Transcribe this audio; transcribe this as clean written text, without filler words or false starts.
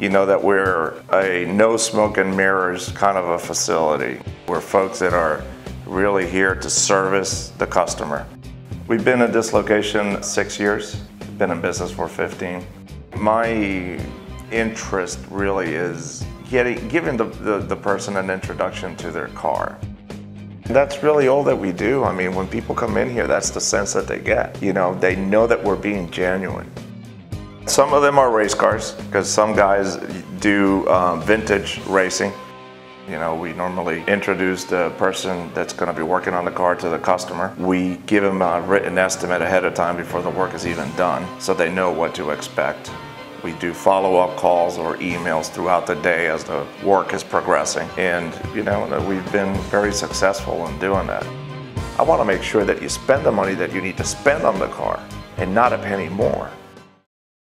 You know that we're a no smoke and mirrors kind of a facility. We're folks that are really here to service the customer. We've been at this location 6 years, been in business for 15. My interest really is giving the person an introduction to their car. That's really all that we do. I mean, when people come in here, that's the sense that they get. You know, they know that we're being genuine. Some of them are race cars, because some guys do vintage racing. You know, we normally introduce the person that's going to be working on the car to the customer. We give them a written estimate ahead of time before the work is even done, so they know what to expect. We do follow-up calls or emails throughout the day as the work is progressing. And, you know, we've been very successful in doing that. I want to make sure that you spend the money that you need to spend on the car and not a penny more.